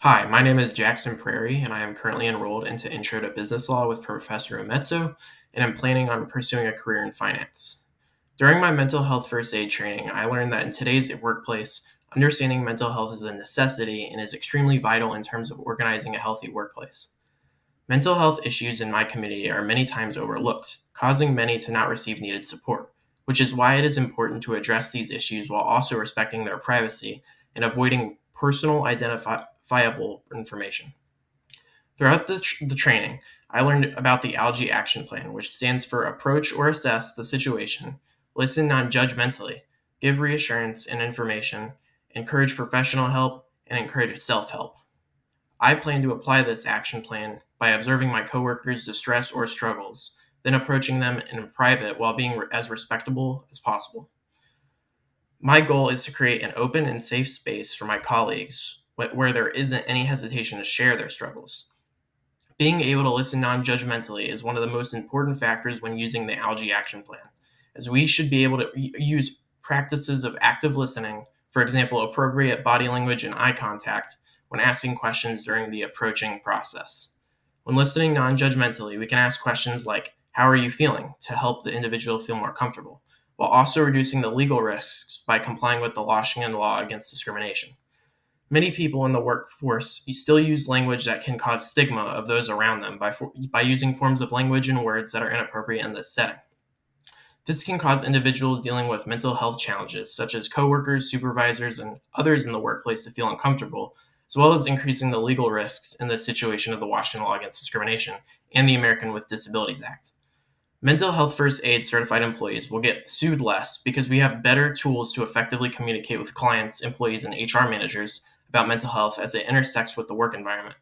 Hi, my name is Jackson Prairie, and I am currently enrolled into Intro to Business Law with Professor Umetso, and I'm planning on pursuing a career in finance. During my mental health first aid training, I learned that in today's workplace, understanding mental health is a necessity and is extremely vital in terms of organizing a healthy workplace. Mental health issues in my community are many times overlooked, causing many to not receive needed support, which is why it is important to address these issues while also respecting their privacy and avoiding personal identifiable information. Throughout the training, I learned about the Algae Action Plan, which stands for Approach or Assess the Situation, Listen non judgmentally, Give Reassurance and Information, Encourage Professional Help, and Encourage Self help. I plan to apply this action plan by observing my coworkers' distress or struggles, then approaching them in private while being as respectable as possible. My goal is to create an open and safe space for my colleagues where there isn't any hesitation to share their struggles. Being able to listen non judgmentally is one of the most important factors when using the Algae Action Plan, as we should be able to use practices of active listening, for example, appropriate body language and eye contact, when asking questions during the approaching process. When listening non judgmentally, we can ask questions like, "How are you feeling?" to help the individual feel more comfortable, while also reducing the legal risks by complying with the Washington law against discrimination. Many people in the workforce still use language that can cause stigma of those around them by using forms of language and words that are inappropriate in this setting. This can cause individuals dealing with mental health challenges, such as coworkers, supervisors, and others in the workplace, to feel uncomfortable, as well as increasing the legal risks in the situation of the Washington Law Against Discrimination and the American with Disabilities Act. Mental health first aid certified employees will get sued less because we have better tools to effectively communicate with clients, employees, and HR managers about mental health as it intersects with the work environment.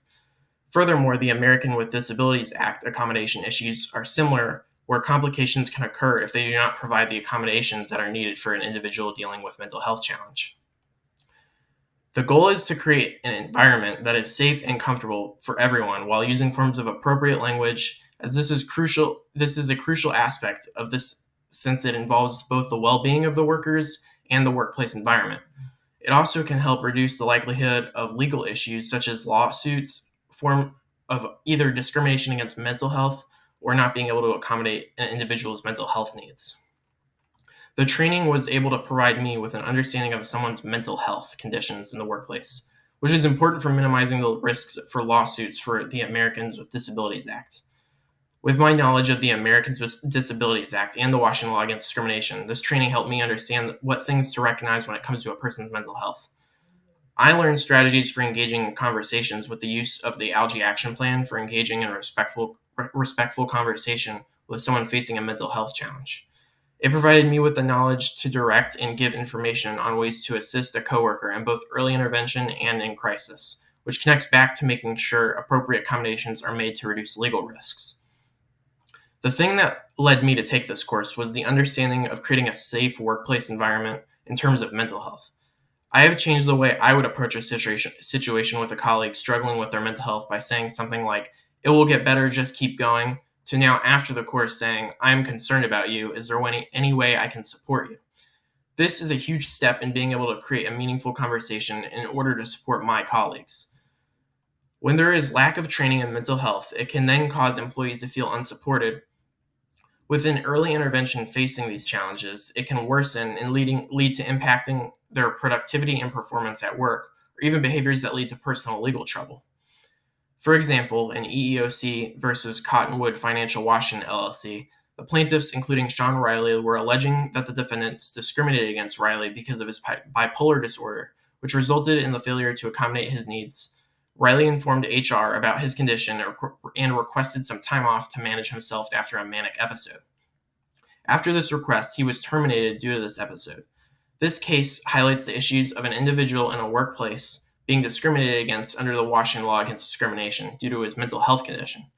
Furthermore, the American with Disabilities Act accommodation issues are similar, where complications can occur if they do not provide the accommodations that are needed for an individual dealing with mental health challenge. The goal is to create an environment that is safe and comfortable for everyone while using forms of appropriate language, as this is a crucial aspect of this since it involves both the well-being of the workers and the workplace environment. It also can help reduce the likelihood of legal issues such as lawsuits, form of either discrimination against mental health or not being able to accommodate an individual's mental health needs. The training was able to provide me with an understanding of someone's mental health conditions in the workplace, which is important for minimizing the risks for lawsuits for the Americans with Disabilities Act. With my knowledge of the Americans with Disabilities Act and the Washington Law Against Discrimination, this training helped me understand what things to recognize when it comes to a person's mental health. I learned strategies for engaging in conversations with the use of the Algae Action Plan for engaging in a respectful conversation with someone facing a mental health challenge. It provided me with the knowledge to direct and give information on ways to assist a coworker in both early intervention and in crisis, which connects back to making sure appropriate accommodations are made to reduce legal risks. The thing that led me to take this course was the understanding of creating a safe workplace environment in terms of mental health. I have changed the way I would approach a situation with a colleague struggling with their mental health by saying something like, "It will get better, just keep going," to now after the course saying, "I'm concerned about you. Is there any way I can support you?" This is a huge step in being able to create a meaningful conversation in order to support my colleagues. When there is lack of training in mental health, it can then cause employees to feel unsupported. With an early intervention facing these challenges, it can worsen and lead to impacting their productivity and performance at work, or even behaviors that lead to personal legal trouble. For example, in EEOC versus Cottonwood Financial Washington LLC, the plaintiffs, including Sean Riley, were alleging that the defendants discriminated against Riley because of his bipolar disorder, which resulted in the failure to accommodate his needs. Riley informed HR about his condition and requested some time off to manage himself after a manic episode. After this request, he was terminated due to this episode. This case highlights the issues of an individual in a workplace being discriminated against under the Washington Law Against Discrimination due to his mental health condition.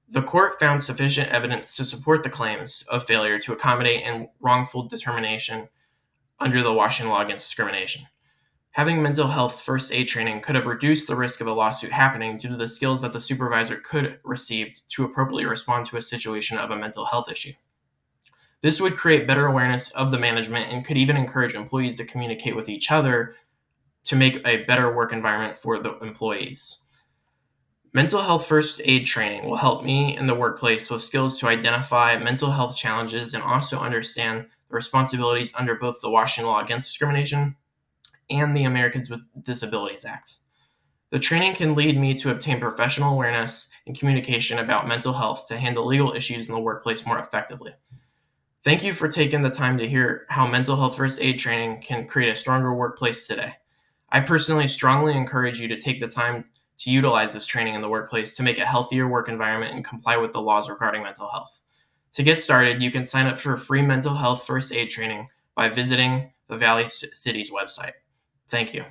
The court found sufficient evidence to support the claims of failure to accommodate and wrongful determination under the Washington Law Against Discrimination. Having mental health first aid training could have reduced the risk of a lawsuit happening due to the skills that the supervisor could receive to appropriately respond to a situation of a mental health issue. This would create better awareness of the management and could even encourage employees to communicate with each other to make a better work environment for the employees. Mental health first aid training will help me in the workplace with skills to identify mental health challenges and also understand the responsibilities under both the Washington Law Against Discrimination and the Americans with Disabilities Act. The training can lead me to obtain professional awareness and communication about mental health to handle legal issues in the workplace more effectively. Thank you for taking the time to hear how mental health first aid training can create a stronger workplace today. I personally strongly encourage you to take the time to utilize this training in the workplace to make a healthier work environment and comply with the laws regarding mental health. To get started, you can sign up for free mental health first aid training by visiting the Valley City's website. Thank you.